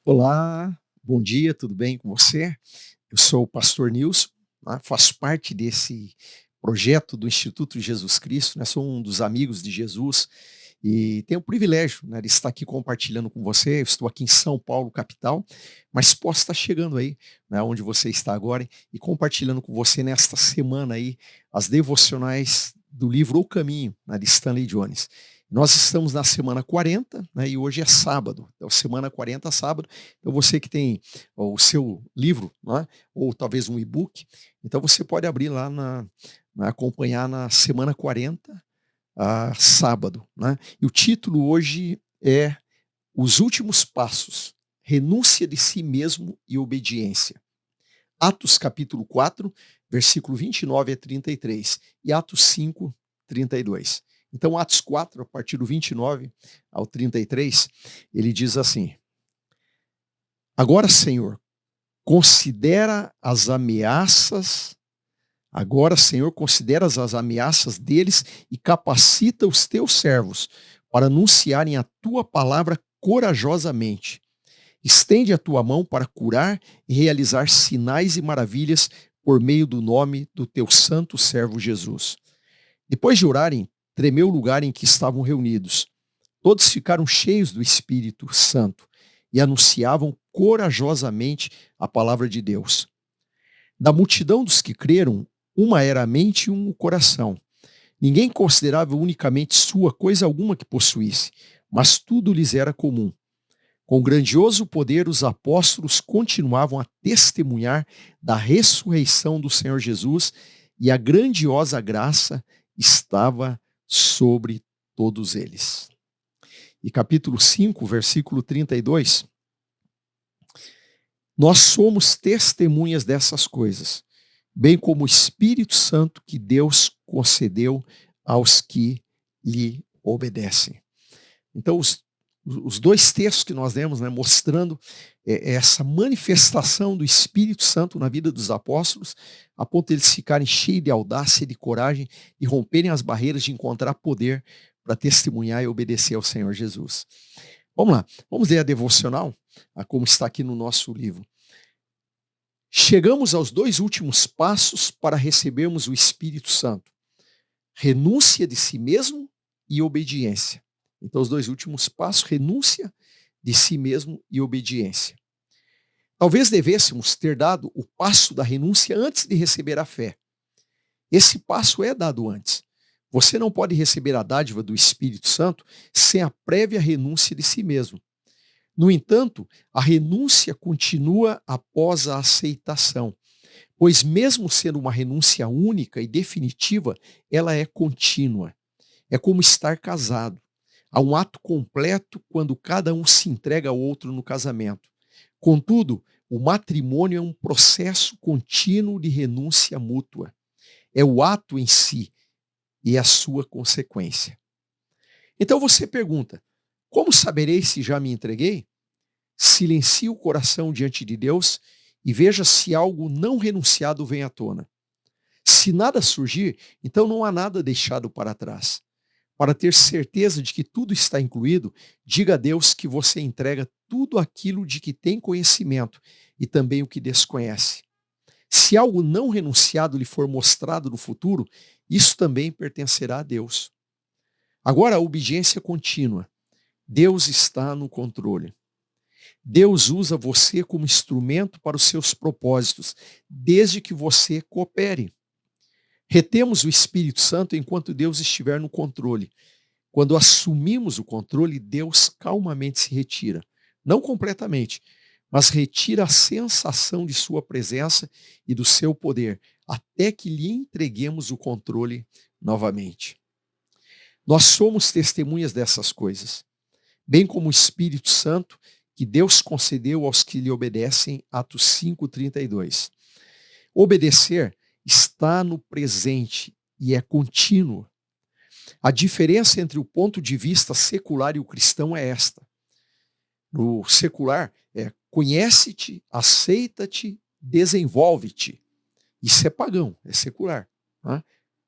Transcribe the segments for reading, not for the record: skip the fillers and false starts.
Olá, bom dia, tudo bem com você? Eu sou o pastor Nilson, né, faço parte desse projeto do Instituto Jesus Cristo, né, sou um dos amigos de Jesus e tenho o privilégio, né, de estar aqui compartilhando com você. Eu estou aqui em São Paulo, capital, mas posso estar chegando aí, né, onde você está agora e compartilhando com você nesta semana aí as devocionais do livro O Caminho, né, de Stanley Jones. Nós estamos na semana 40, né, e hoje é sábado, então semana 40, sábado. Então você que tem o seu livro, né, ou talvez um e-book, então você pode abrir lá acompanhar na semana 40, sábado, né. E o título hoje é Os Últimos Passos, Renúncia de Si Mesmo e Obediência. Atos capítulo 4, versículo 29 a 33 e Atos 5, 32. Então Atos 4, a partir do 29 ao 33, ele diz assim: Agora, Senhor, considera as ameaças Agora, Senhor, consideras as ameaças deles e capacita os teus servos para anunciarem a tua palavra corajosamente. Estende a tua mão para curar e realizar sinais e maravilhas por meio do nome do teu santo servo Jesus. Depois de orarem, tremeu o lugar em que estavam reunidos. Todos ficaram cheios do Espírito Santo e anunciavam corajosamente a palavra de Deus. Da multidão dos que creram, uma era a mente e um o coração. Ninguém considerava unicamente sua coisa alguma que possuísse, mas tudo lhes era comum. Com grandioso poder, os apóstolos continuavam a testemunhar da ressurreição do Senhor Jesus e a grandiosa graça estava sobre todos eles. E capítulo 5, versículo 32. Nós somos testemunhas dessas coisas, bem como o Espírito Santo que Deus concedeu aos que lhe obedecem. Então, os dois textos que nós lemos, né, mostrando essa manifestação do Espírito Santo na vida dos apóstolos, a ponto de eles ficarem cheios de audácia e de coragem e romperem as barreiras de encontrar poder para testemunhar e obedecer ao Senhor Jesus. Vamos lá, vamos ler a devocional, como está aqui no nosso livro. Chegamos aos dois últimos passos para recebermos o Espírito Santo: renúncia de si mesmo e obediência. Então, os dois últimos passos: renúncia de si mesmo e obediência. Talvez devêssemos ter dado o passo da renúncia antes de receber a fé. Esse passo é dado antes. Você não pode receber a dádiva do Espírito Santo sem a prévia renúncia de si mesmo. No entanto, a renúncia continua após a aceitação, pois mesmo sendo uma renúncia única e definitiva, ela é contínua. É como estar casado. Há um ato completo quando cada um se entrega ao outro no casamento. Contudo, o matrimônio é um processo contínuo de renúncia mútua. É o ato em si e a sua consequência. Então você pergunta: como saberei se já me entreguei? Silencie o coração diante de Deus e veja se algo não renunciado vem à tona. Se nada surgir, então não há nada deixado para trás. Para ter certeza de que tudo está incluído, diga a Deus que você entrega tudo aquilo de que tem conhecimento e também o que desconhece. Se algo não renunciado lhe for mostrado no futuro, isso também pertencerá a Deus. Agora, a obediência contínua. Deus está no controle. Deus usa você como instrumento para os seus propósitos, desde que você coopere. Retemos o Espírito Santo enquanto Deus estiver no controle. Quando assumimos o controle, Deus calmamente se retira. Não completamente, mas retira a sensação de sua presença e do seu poder, até que lhe entreguemos o controle novamente. Nós somos testemunhas dessas coisas, bem como o Espírito Santo que Deus concedeu aos que lhe obedecem, Atos 5:32. Obedecer está no presente e é contínuo. A diferença entre o ponto de vista secular e o cristão é esta. No secular é conhece-te, aceita-te, desenvolve-te. Isso é pagão, é secular. Né?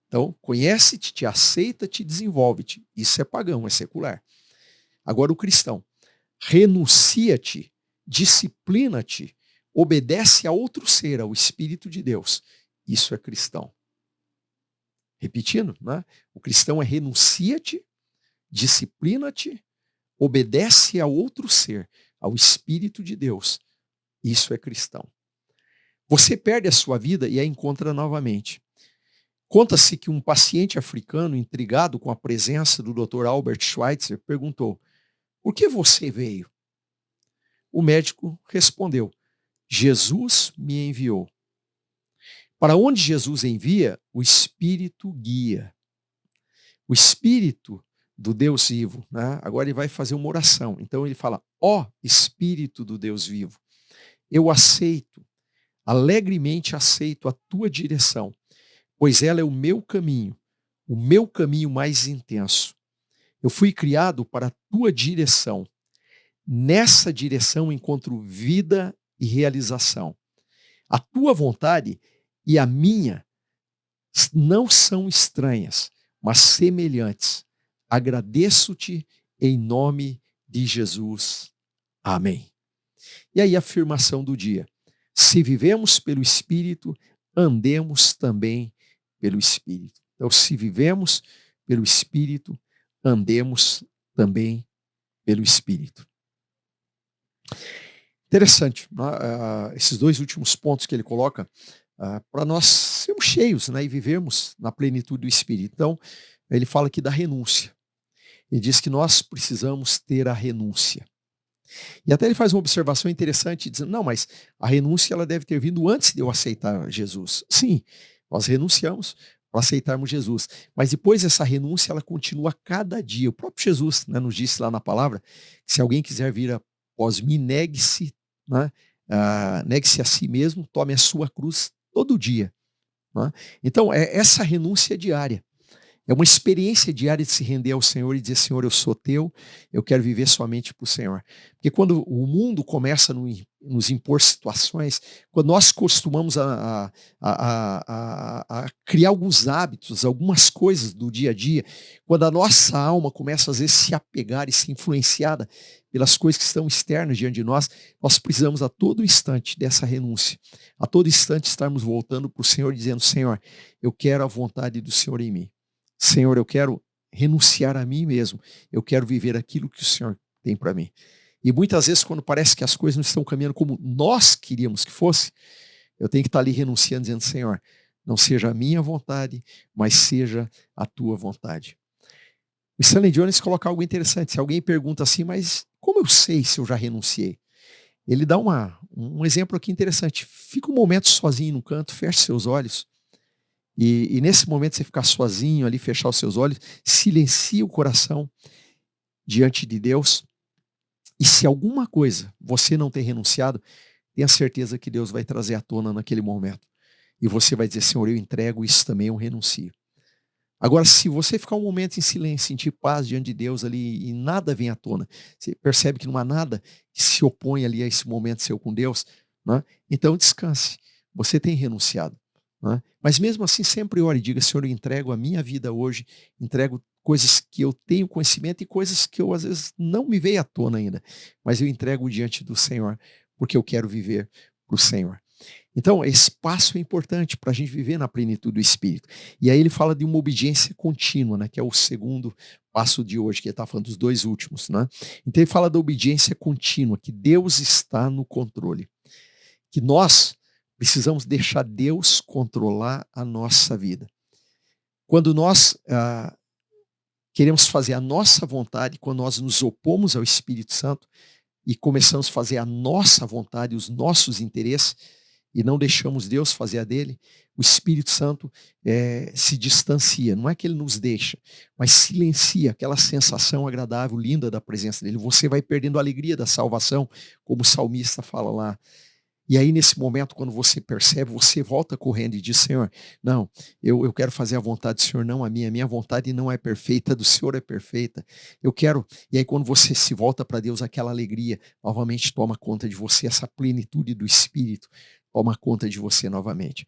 Então, conhece-te, te aceita-te, desenvolve-te. Isso é pagão, é secular. Agora o cristão: renuncia-te disciplina-te, obedece a outro ser, ao Espírito de Deus. Isso é cristão. Repetindo, né? O cristão é renuncia-te, disciplina-te, obedece a outro ser, ao Espírito de Deus. Isso é cristão. Você perde a sua vida e a encontra novamente. Conta-se que um paciente africano, intrigado com a presença do Dr. Albert Schweitzer, perguntou: por que você veio? O médico respondeu: Jesus me enviou. Para onde Jesus envia, o Espírito guia. O Espírito do Deus vivo, né? Agora ele vai fazer uma oração. Então ele fala: ó Espírito do Deus vivo, eu aceito, alegremente aceito a tua direção, pois ela é o meu caminho mais intenso. Eu fui criado para a tua direção. Nessa direção encontro vida e realização. A tua vontade e a minha não são estranhas, mas semelhantes. Agradeço-te em nome de Jesus. Amém. E aí a afirmação do dia: se vivemos pelo Espírito, andemos também pelo Espírito. Então, se vivemos pelo Espírito, andemos também pelo Espírito. Interessante, né? Esses dois últimos pontos que ele coloca, para nós sermos cheios, né, e vivermos na plenitude do Espírito. Então, ele fala aqui da renúncia. Ele diz que nós precisamos ter a renúncia. E até ele faz uma observação interessante, dizendo: não, mas a renúncia ela deve ter vindo antes de eu aceitar Jesus. Sim, nós renunciamos para aceitarmos Jesus. Mas depois essa renúncia, ela continua cada dia. O próprio Jesus, né, nos disse lá na palavra, que se alguém quiser vir após mim, negue-se, né, negue-se a si mesmo, tome a sua cruz todo dia. Né? Então, essa renúncia diária. É uma experiência diária de se render ao Senhor e dizer: Senhor, eu sou teu, eu quero viver somente para o Senhor. Porque quando o mundo começa a nos impor situações, quando nós costumamos a criar alguns hábitos, algumas coisas do dia a dia, quando a nossa alma começa às vezes a se apegar e ser influenciada pelas coisas que estão externas diante de nós, nós precisamos a todo instante dessa renúncia. A todo instante estarmos voltando para o Senhor dizendo: Senhor, eu quero a vontade do Senhor em mim. Senhor, eu quero renunciar a mim mesmo. Eu quero viver aquilo que o Senhor tem para mim. E muitas vezes, quando parece que as coisas não estão caminhando como nós queríamos que fosse, eu tenho que estar ali renunciando, dizendo: Senhor, não seja a minha vontade, mas seja a tua vontade. O Stanley Jones coloca algo interessante. Se alguém pergunta assim: mas como eu sei se eu já renunciei? Ele dá um exemplo aqui interessante. Fica um momento sozinho no canto, feche seus olhos. E nesse momento você ficar sozinho ali, fechar os seus olhos, silencia o coração diante de Deus. E se alguma coisa você não tem renunciado, tenha certeza que Deus vai trazer à tona naquele momento. E você vai dizer: Senhor, eu entrego, isso também eu renuncio. Agora, se você ficar um momento em silêncio, sentir paz diante de Deus ali e nada vem à tona, você percebe que não há nada que se opõe ali a esse momento seu com Deus, né? Então descanse, você tem renunciado. Né? Mas mesmo assim sempre ore e diga: Senhor, eu entrego a minha vida hoje, entrego coisas que eu tenho conhecimento e coisas que eu às vezes não me veio à tona ainda, mas eu entrego diante do Senhor, porque eu quero viver para o Senhor. Então esse passo é importante para a gente viver na plenitude do Espírito. E aí ele fala de uma obediência contínua, né, que é o segundo passo de hoje, que ele está falando dos dois últimos. Né? Então ele fala da obediência contínua, que Deus está no controle, que nós precisamos deixar Deus controlar a nossa vida. Quando nós queremos fazer a nossa vontade, quando nós nos opomos ao Espírito Santo e começamos a fazer a nossa vontade, os nossos interesses, e não deixamos Deus fazer a dele, o Espírito Santo se distancia. Não é que ele nos deixa, mas silencia aquela sensação agradável, linda da presença dele. Você vai perdendo a alegria da salvação, como o salmista fala lá. E aí, nesse momento, quando você percebe, você volta correndo e diz: Senhor, não, eu quero fazer a vontade do Senhor, não a minha vontade não é perfeita, a do Senhor é perfeita. Eu quero. E aí, quando você se volta para Deus, aquela alegria novamente toma conta de você, essa plenitude do Espírito toma conta de você novamente.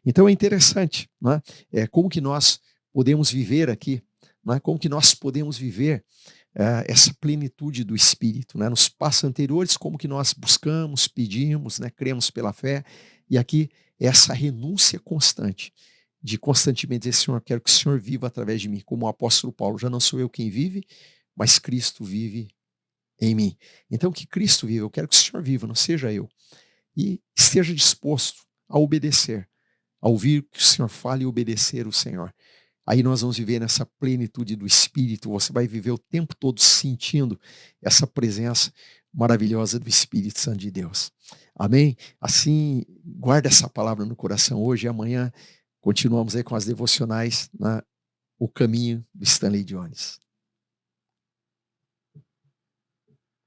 Então é interessante, né? Como que nós podemos viver aqui, né? Como que nós podemos viver essa plenitude do Espírito, né? Nos passos anteriores, como que nós buscamos, pedimos, né? Cremos pela fé, e aqui essa renúncia constante, de constantemente dizer, Senhor, quero que o Senhor viva através de mim, como o apóstolo Paulo, já não sou eu quem vive, mas Cristo vive em mim. Então que Cristo viva, eu quero que o Senhor viva, não seja eu. E esteja disposto a obedecer, a ouvir o que o Senhor fala e obedecer o Senhor. Aí nós vamos viver nessa plenitude do Espírito, você vai viver o tempo todo sentindo essa presença maravilhosa do Espírito Santo de Deus. Amém? Assim, guarda essa palavra no coração hoje e amanhã continuamos aí com as devocionais, O Caminho do Stanley Jones.